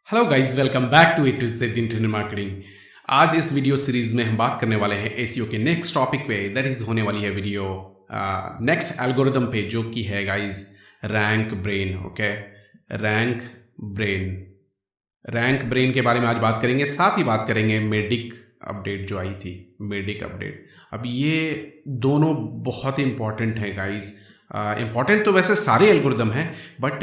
Hello guys, welcome back to it is internet marketing. आज इस video series में हम बात करने वाले हैं एसईओ के नेक्स्ट टॉपिक पे। दैट इज होने वाली है वीडियो नेक्स्ट एल्गोरिथम पे, जो कि है guys rank brain. Okay, rank brain के बारे में आज बात करेंगे। साथ ही बात करेंगे मेडिक अपडेट जो आई थी, मेडिक अपडेट। अब ये दोनों बहुत ही इंपॉर्टेंट है गाइस। इम्पॉर्टेंट तो वैसे सारे एल्गोरिदम हैं, बट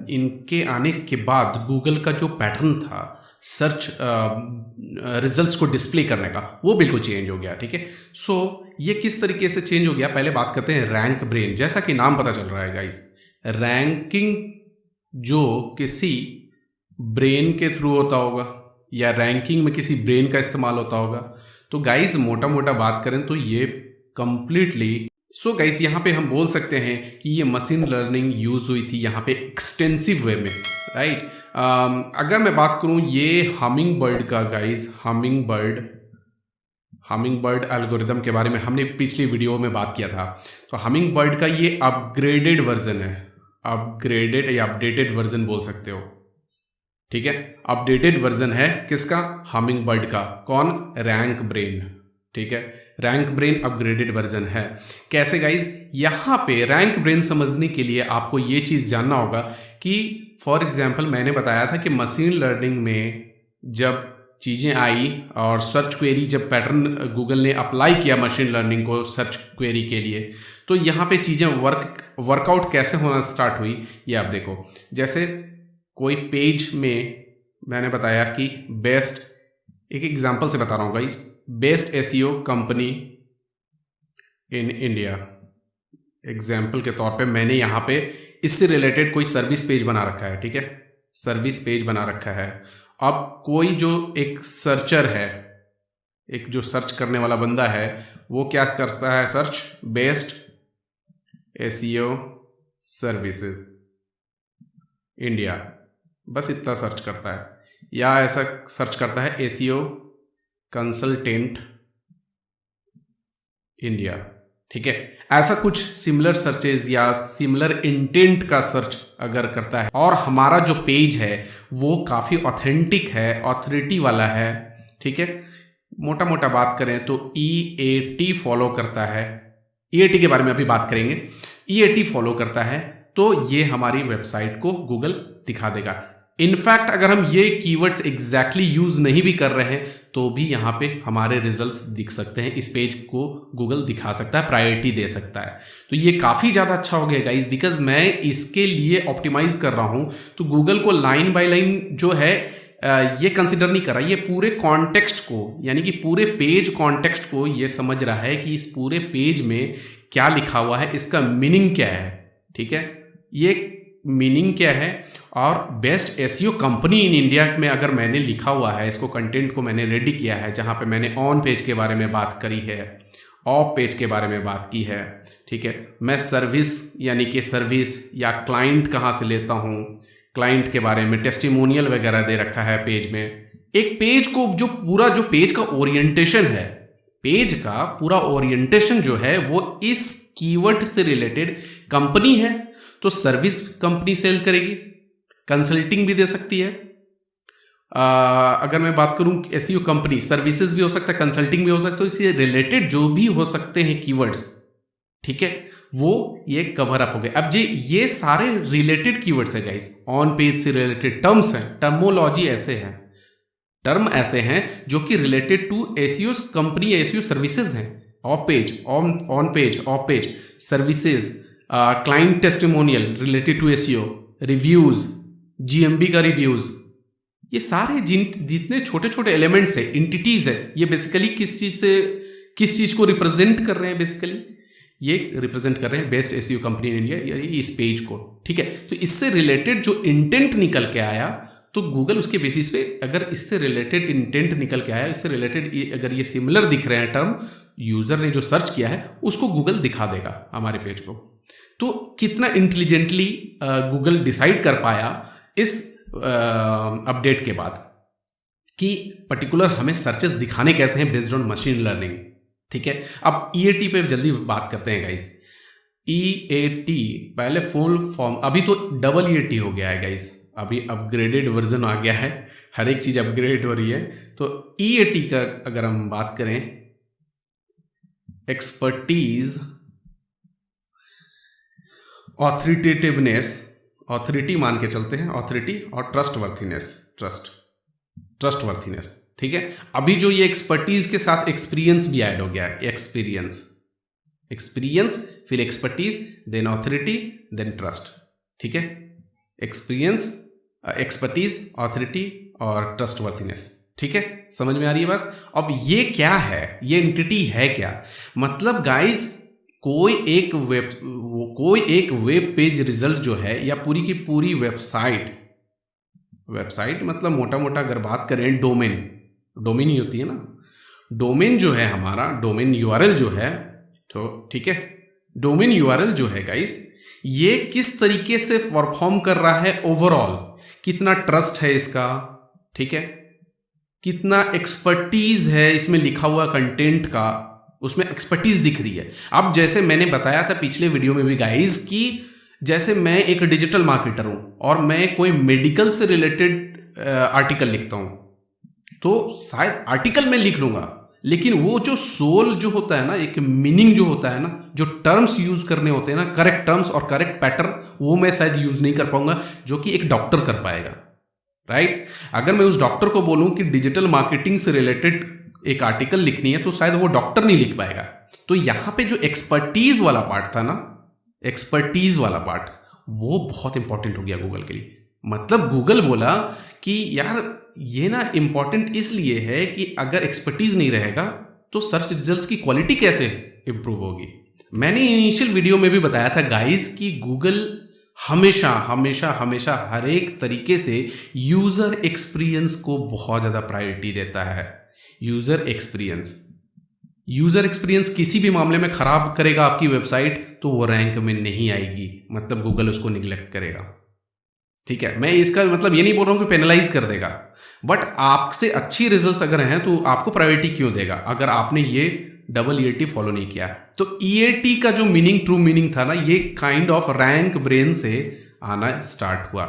इनके आने के बाद गूगल का जो पैटर्न था सर्च रिजल्ट्स को डिस्प्ले करने का, वो बिल्कुल चेंज हो गया। ठीक है, सो ये किस तरीके से चेंज हो गया, पहले बात करते हैं रैंक ब्रेन। जैसा कि नाम पता चल रहा है गाइस, रैंकिंग जो किसी ब्रेन के थ्रू होता होगा या रैंकिंग में किसी ब्रेन का इस्तेमाल होता होगा। तो गाइस मोटा मोटा बात करें तो ये कंप्लीटली गाइस यहाँ पे हम बोल सकते हैं कि ये मशीन लर्निंग यूज़ हुई थी यहाँ पे एक्सटेंसिव वे में, राइट। अगर मैं बात करूँ ये हमिंग बर्ड का गाइस, हमिंग बर्ड एल्गोरिदम के बारे में हमने पिछली वीडियो में बात किया था। तो हमिंग बर्ड का ये अपग्रेडेड वर्जन है, अपग्रेडेड या अपडेटेड वर्जन बोल सकते हो। ठीक है, अपडेटेड वर्जन है किसका? हमिंग बर्ड का। कौन? Rank brain. ठीक है, रैंक ब्रेन अपग्रेडेड वर्जन है। कैसे गाइज? यहाँ पे रैंक ब्रेन समझने के लिए आपको ये चीज़ जानना होगा कि फॉर एग्जांपल मैंने बताया था कि मशीन लर्निंग में जब चीज़ें आई और सर्च क्वेरी, जब पैटर्न गूगल ने अप्लाई किया मशीन लर्निंग को सर्च क्वेरी के लिए, तो यहाँ पे चीज़ें वर्कआउट कैसे होना स्टार्ट हुई, ये आप देखो। जैसे कोई पेज में मैंने बताया कि बेस्ट, एक एग्जांपल से बता रहा हूँ guys, best SEO company in India. Example के तौर पे मैंने यहाँ पे इससे रिलेटेड कोई सर्विस पेज बना रखा है। ठीक है, सर्विस पेज बना रखा है। अब कोई जो एक सर्चर है, एक जो सर्च करने वाला बंदा है, वो क्या करता है? Search best SEO services India, बस इतना सर्च करता है। या ऐसा सर्च करता है एसईओ कंसल्टेंट इंडिया। ठीक है, ऐसा कुछ सिमिलर सर्चेज या सिमिलर इंटेंट का सर्च अगर करता है और हमारा जो पेज है वो काफ़ी ऑथेंटिक है, ऑथोरिटी वाला है। ठीक है, मोटा मोटा बात करें तो EAT फॉलो करता है। EAT के बारे में अभी बात करेंगे। EAT फॉलो करता है तो ये हमारी वेबसाइट को गूगल दिखा देगा। इनफैक्ट अगर हम ये कीवर्ड्स एग्जैक्टली यूज नहीं भी कर रहे हैं तो भी यहाँ पे हमारे रिजल्ट्स दिख सकते हैं। इस पेज को गूगल दिखा सकता है, प्रायोरिटी दे सकता है। तो ये काफ़ी ज़्यादा अच्छा हो गया गाइस, बिकॉज मैं इसके लिए ऑप्टिमाइज कर रहा हूँ। तो गूगल को लाइन बाय लाइन जो है ये कंसिडर नहीं कर रहा, ये पूरे कॉन्टेक्स्ट को, यानी कि पूरे पेज कॉन्टेक्स्ट को ये समझ रहा है कि इस पूरे पेज में क्या लिखा हुआ है, इसका मीनिंग क्या है। ठीक है, ये मीनिंग क्या है। और best SEO company in India में अगर मैंने लिखा हुआ है, इसको कंटेंट को मैंने रेडी किया है, जहाँ पे मैंने ऑन पेज के बारे में बात करी है, ऑफ पेज के बारे में बात की है। ठीक है, मैं सर्विस यानी कि सर्विस या क्लाइंट कहाँ से लेता हूँ, क्लाइंट के बारे में टेस्टिमोनियल वगैरह दे रखा है पेज में। एक पेज को जो पेज का ओरिएंटेशन है, पेज का पूरा ओरिएंटेशन जो है वो इस कीवर्ड से रिलेटेड कंपनी है तो सर्विस कंपनी सेल करेगी, कंसल्टिंग भी दे सकती है। अगर मैं बात करूं एसईओ कंपनी, सर्विसेज भी हो सकता है, कंसल्टिंग भी हो सकता है। तो इससे रिलेटेड जो भी हो सकते हैं कीवर्ड्स, ठीक है, वो ये कवर अप हो गए। अब ये सारे रिलेटेड कीवर्ड्स है गाइस, ऑन पेज से रिलेटेड टर्म्स हैं, टर्मोलॉजी ऐसे हैं, टर्म ऐसे हैं जो कि related to SEO company, SEO services हैं। Off page, on page, off page, services, client testimonial related to SEO, reviews, GMB का रिव्यूज, ये सारे जितने छोटे छोटे एलिमेंट्स है, इंटिटीज है, ये बेसिकली किस चीज़ को रिप्रेजेंट कर रहे हैं? बेसिकली ये रिप्रेजेंट कर रहे हैं best SEO company in India, इस पेज को। ठीक है, तो इससे रिलेटेड जो इंटेंट निकल के आया, तो गूगल उसके बेसिस पे, अगर इससे रिलेटेड इंटेंट निकल के आया, इससे रिलेटेड अगर ये सिमिलर दिख रहे हैं टर्म, यूजर ने जो सर्च किया है उसको गूगल दिखा देगा हमारे पेज को। तो कितना इंटेलिजेंटली गूगल डिसाइड कर पाया इस अपडेट के बाद कि पर्टिकुलर हमें सर्चेस दिखाने कैसे हैं बेस्ड ऑन मशीन लर्निंग। ठीक है, अब EAT पे जल्दी बात करते हैं गाइस। EAT पहले फुल फॉर्म, अभी तो EAT हो गया है गाइस, अभी अपग्रेडेड वर्जन आ गया है, हर एक चीज़ अपग्रेड हो रही है। तो EAT का अगर हम बात करें, एक्सपर्टीज, ऑथोरिटेटिवनेस, ऑथोरिटी मान के चलते हैं, ऑथोरिटी, और ट्रस्टवर्थीनेस, ठीक है। अभी जो ये एक्सपर्टीज के साथ एक्सपीरियंस भी ऐड हो गया है, एक्सपीरियंस फिर expertise, then authority, then trust, ठीक है। एक्सपर्टीज, ऑथोरिटी और ट्रस्टवर्थीनेस, ठीक है। समझ में आ रही है बात। अब ये क्या है, ये एंटिटी है क्या? मतलब गाइस, कोई एक वेब पेज रिजल्ट जो है, या पूरी की पूरी वेबसाइट मतलब मोटा मोटा अगर बात करें, डोमेन ही होती है ना, डोमेन जो है हमारा, डोमेन यूआरएल जो है, तो ठीक है, डोमेन यूआरएल जो है गाइस, ये किस तरीके से परफॉर्म कर रहा है ओवरऑल, कितना ट्रस्ट है इसका, ठीक है, कितना एक्सपर्टीज है इसमें लिखा हुआ कंटेंट का, उसमें एक्सपर्टीज दिख रही है। अब जैसे मैंने बताया था पिछले वीडियो में भी गाइस कि जैसे मैं एक डिजिटल मार्केटर हूं और मैं कोई मेडिकल से रिलेटेड आर्टिकल लिखता हूं, तो शायद आर्टिकल में लिख लूंगा, लेकिन वो जो सोल जो होता है ना, एक मीनिंग जो होता है ना, जो टर्म्स यूज करने होते हैं ना, करेक्ट टर्म्स और करेक्ट पैटर्न, वो मैं शायद यूज नहीं कर पाऊंगा, जो कि एक डॉक्टर कर पाएगा, राइट। अगर मैं उस डॉक्टर को बोलूं कि डिजिटल मार्केटिंग से रिलेटेड एक आर्टिकल लिखनी है, तो शायद वो डॉक्टर नहीं लिख पाएगा। तो यहां पे जो एक्सपर्टीज वाला पार्ट था ना, एक्सपर्टीज वाला पार्ट, वो बहुत इंपॉर्टेंट हो गया गूगल के लिए। मतलब गूगल बोला कि यार ये ना इंपॉर्टेंट इसलिए है कि अगर एक्सपर्टीज नहीं रहेगा तो सर्च रिजल्ट्स की क्वालिटी कैसे इंप्रूव होगी। मैंने इनिशियल वीडियो में भी बताया था गाइस कि गूगल हमेशा हमेशा हमेशा हर एक तरीके से यूजर एक्सपीरियंस को बहुत ज्यादा प्रायोरिटी देता है। यूजर एक्सपीरियंस किसी भी मामले में खराब करेगा आपकी वेबसाइट, तो वो रैंक में नहीं आएगी, मतलब गूगल उसको निगलेक्ट करेगा, ठीक है। मैं इसका मतलब ये नहीं बोल रहा हूं कि पेनलाइज कर देगा, बट आपसे अच्छी रिजल्ट्स अगर हैं तो आपको प्रायोरिटी क्यों देगा, अगर आपने ये EAT फॉलो नहीं किया। तो EAT का जो ट्रू मीनिंग था ना, ये काइंड ऑफ रैंक ब्रेन से आना स्टार्ट हुआ।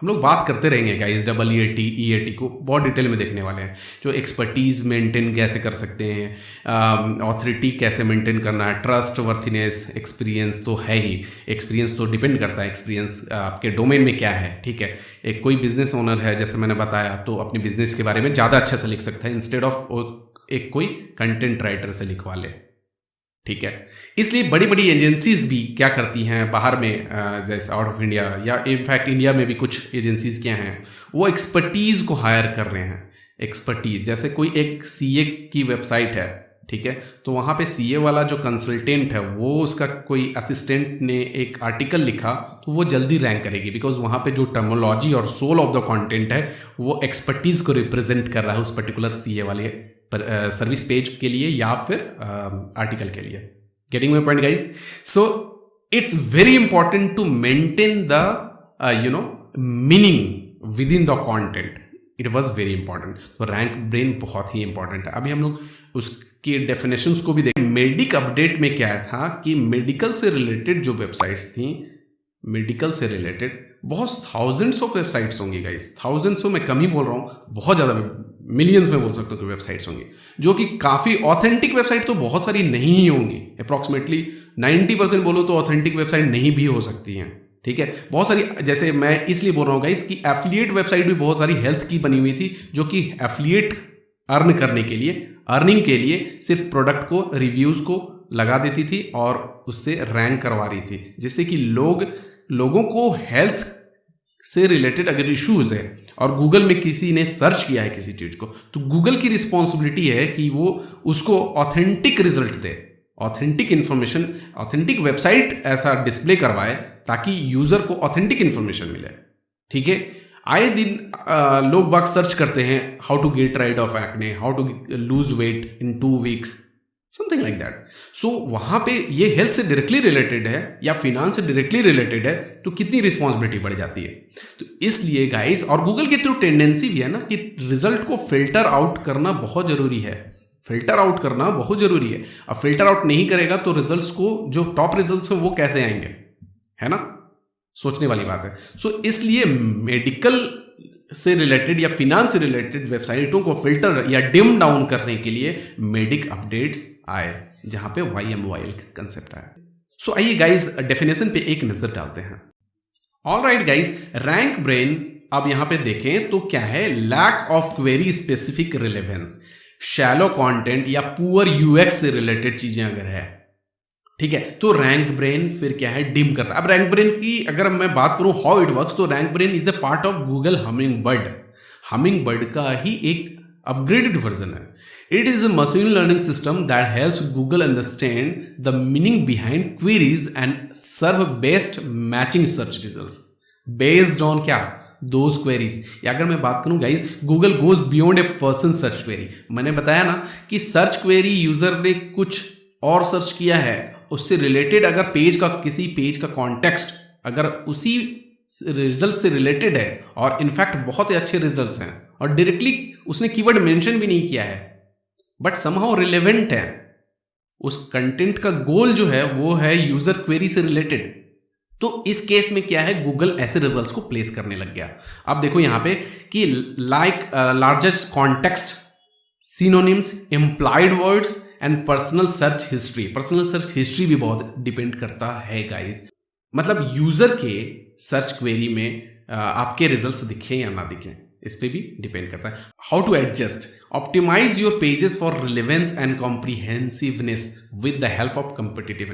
हम लोग बात करते रहेंगे गाइस EAT को बहुत डिटेल में देखने वाले हैं, जो एक्सपर्टीज मेंटेन कैसे कर सकते हैं, ऑथोरिटी कैसे मेंटेन करना है, ट्रस्ट वर्थीनेस, एक्सपीरियंस तो है ही, एक्सपीरियंस तो डिपेंड करता है, एक्सपीरियंस आपके डोमेन में क्या है, ठीक है। एक कोई बिजनेस ओनर है, जैसे मैंने बताया, तो अपने बिजनेस के बारे में ज़्यादा अच्छे से लिख सकता है, इंस्टेड ऑफ एक कोई कंटेंट राइटर से लिखवा ले, ठीक है। इसलिए बड़ी बड़ी एजेंसीज भी क्या करती हैं बाहर में, जैसे आउट ऑफ इंडिया या इनफैक्ट इंडिया में भी कुछ एजेंसीज क्या हैं, वो एक्सपर्टीज को हायर कर रहे हैं। एक्सपर्टीज जैसे कोई एक CA की वेबसाइट है, ठीक है, तो वहाँ पे CA वाला जो कंसल्टेंट है, वो उसका कोई असिस्टेंट ने एक आर्टिकल लिखा तो वो जल्दी रैंक करेगी, बिकॉज वहाँ पे जो टर्मोलॉजी और सोल ऑफ द कंटेंट है वो एक्सपर्टीज को रिप्रेजेंट कर रहा है उस पर्टिकुलर CA वाले सर्विस पेज के लिए या फिर आर्टिकल के लिए। Getting my point guys? So it's very important to maintain the meaning within the content. It was very important. तो रैंक ब्रेन बहुत ही इंपॉर्टेंट है। अभी हम लोग उसके डेफिनेशंस को भी देखें। मेडिक अपडेट में क्या था कि मेडिकल से रिलेटेड जो वेबसाइट्स थी, मेडिकल से रिलेटेड बहुत थाउजेंड्स ऑफ वेबसाइट्स होंगी गाइस, थाउजेंड्स में कम ही बोल रहा हूँ, बहुत ज़्यादा मिलियंस में बोल सकते हो कि वेबसाइट्स होंगी, जो कि काफ़ी ऑथेंटिक वेबसाइट तो बहुत सारी नहीं ही होंगी। अप्रॉक्सीमेटली 90% बोलो तो ऑथेंटिक वेबसाइट नहीं भी हो सकती हैं, ठीक है। बहुत सारी, जैसे मैं इसलिए बोल रहा हूँ गाइस कि एफिलिएट वेबसाइट भी बहुत सारी हेल्थ की बनी हुई थी, जो कि एफिलिएट अर्न करने के लिए, अर्निंग के लिए सिर्फ प्रोडक्ट को, रिव्यूज़ को लगा देती थी और उससे रैंक करवा रही थी, जिससे कि लोगों को हेल्थ से रिलेटेड अगर इश्यूज है और गूगल में किसी ने सर्च किया है किसी चीज को, तो गूगल की रिस्पॉन्सिबिलिटी है कि वो उसको ऑथेंटिक रिजल्ट दे, ऑथेंटिक इंफॉर्मेशन, ऑथेंटिक वेबसाइट ऐसा डिस्प्ले करवाए ताकि यूजर को ऑथेंटिक इंफॉर्मेशन मिले, ठीक है। आए दिन लोग बाग सर्च करते हैं how to get rid of acne, how to lose weight in 2 weeks, something like that. So वहां पे ये हेल्थ से डायरेक्टली रिलेटेड है या फिनांस से डायरेक्टली रिलेटेड है, तो कितनी रिस्पॉन्सिबिलिटी बढ़ जाती है। तो इसलिए गाइस, और गूगल के थ्रू टेंडेंसी भी है ना कि रिजल्ट को फिल्टर आउट करना बहुत जरूरी है, फिल्टर आउट करना बहुत जरूरी है। अब फिल्टर आउट नहीं करेगा तो रिजल्ट्स को, जो टॉप रिजल्ट्स है वो कैसे आएंगे, है ना। सोचने वाली बात है। सो इसलिए मेडिकल से रिलेटेड या फिनांस से रिलेटेड वेबसाइटों को फिल्टर या डिम डाउन करने के लिए मेडिक अपडेट्स आए, जहां पे YMYL का कंसेप्ट आया। सो आइए गाइज डेफिनेशन पे एक नजर डालते हैं। ऑलराइट गाइज, रैंक ब्रेन अब यहां पे देखें तो क्या है, lack of query specific relevance, shallow content या पुअर यूएक्स से रिलेटेड चीजें अगर है, ठीक है, तो रैंक ब्रेन फिर क्या है, डिम करता है। अब रैंक ब्रेन की अगर मैं बात करूं हाउ इट वर्क्स, तो rank brain is a part of Google Hummingbird का ही एक अपग्रेडेड वर्जन है। It is a machine learning system that helps Google understand the meaning behind queries and serve best matching search results based on क्या, those queries. या अगर मैं बात करूं guys, Google goes beyond a person search query. मैंने बताया ना कि सर्च क्वेरी यूजर ने कुछ और सर्च किया है, उससे रिलेटेड अगर किसी पेज का कॉन्टेक्स्ट अगर उसी रिजल्ट से रिलेटेड है और इनफैक्ट बहुत ही अच्छे रिजल्ट्स हैं और डायरेक्टली उसने कीवर्ड मेंशन भी नहीं किया है बट समहाउ रिलेवेंट है, उस कंटेंट का गोल जो है वो है यूजर क्वेरी से रिलेटेड, तो इस केस में क्या है, गूगल ऐसे रिजल्ट्स को प्लेस करने लग गया। अब देखो यहां पे कि like largest context, synonyms, implied words and personal search history भी बहुत डिपेंड करता है गाइस। मतलब यूजर के सर्च क्वेरी में आपके रिजल्ट्स दिखें या ना दिखें, इस पे भी डिपेंड करता है। How to adjust, optimise your pages for relevance and comprehensiveness with the help of competitive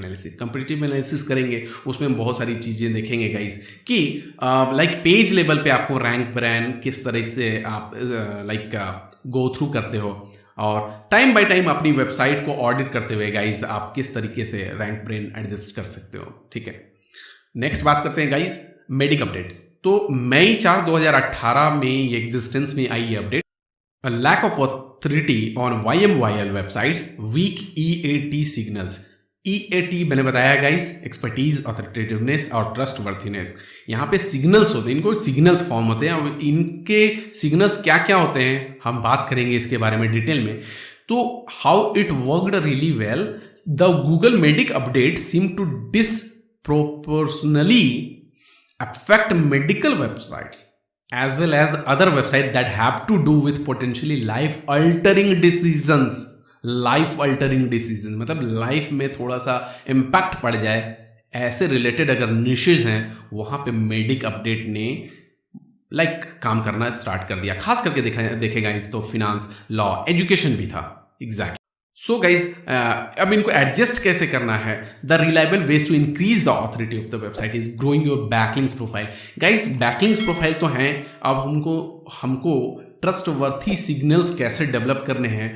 analysis करेंगे, उसमें बहुत सारी चीजें देखेंगे गाइस कि लाइक पेज लेवल पे आपको रैंक ब्रेन किस तरह से आप गो थ्रू करते हो, और टाइम बाय टाइम अपनी वेबसाइट को ऑडिट करते हुए गाइज आप किस तरीके से रैंक ब्रेन एडजस्ट कर सकते हो, ठीक है। नेक्स्ट बात करते हैं गाइज मेडिक अपडेट। तो मई 4, 2018 में ये एग्जिस्टेंस में आई ये update, lack of authority on YMYL websites, weak EAT signals. EAT मैंने बताया गाइस, एक्सपर्टीज, ऑथोरिटेटिवनेस और ट्रस्ट वर्थीनेस। यहाँ पे सिग्नल्स होते हैं, इनको सिग्नल्स फॉर्म होते हैं, और इनके सिग्नल्स क्या क्या होते हैं हम बात करेंगे इसके बारे में डिटेल में। तो how it worked really well, the Google medic update seem to disproportionately affect medical websites as well as other websites that have to do with potentially life altering decisions मतलब लाइफ में थोड़ा सा impact पड़ जाए, ऐसे related अगर niches हैं वहां पे मेडिक अपडेट ने काम करना स्टार्ट कर दिया। खास करके देखेगा इस तो फिनांस, लॉ, एजुकेशन भी था। एग्जैक्टली। सो गाइज अब इनको एडजस्ट कैसे करना है, the reliable ways to increase the authority of the website is growing your backlinks profile. Guys backlinks profile तो हैं, अब हमको ट्रस्ट वर्थी सिग्नल्स कैसे डेवलप करने हैं,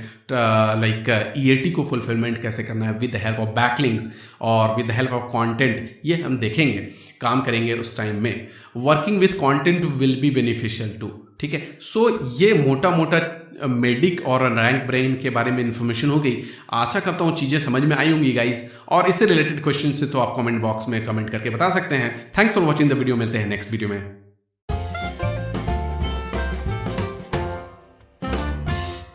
EAT को फुलफिलमेंट कैसे करना है with the help of backlinks और with the help of content, ये हम देखेंगे, काम करेंगे उस टाइम में। Working with content will be beneficial to, ठीक है। सो ये मोटा मोटा मेडिक और रैंक ब्रेन के बारे में इन्फॉर्मेशन हो गई। आशा करता हूँ चीज़ें समझ में आई होंगी गाइस, और इससे रिलेटेड क्वेश्चन से तो आप कमेंट बॉक्स में कमेंट करके बता सकते हैं। Thanks for watching the video, मिलते हैं नेक्स्ट वीडियो में।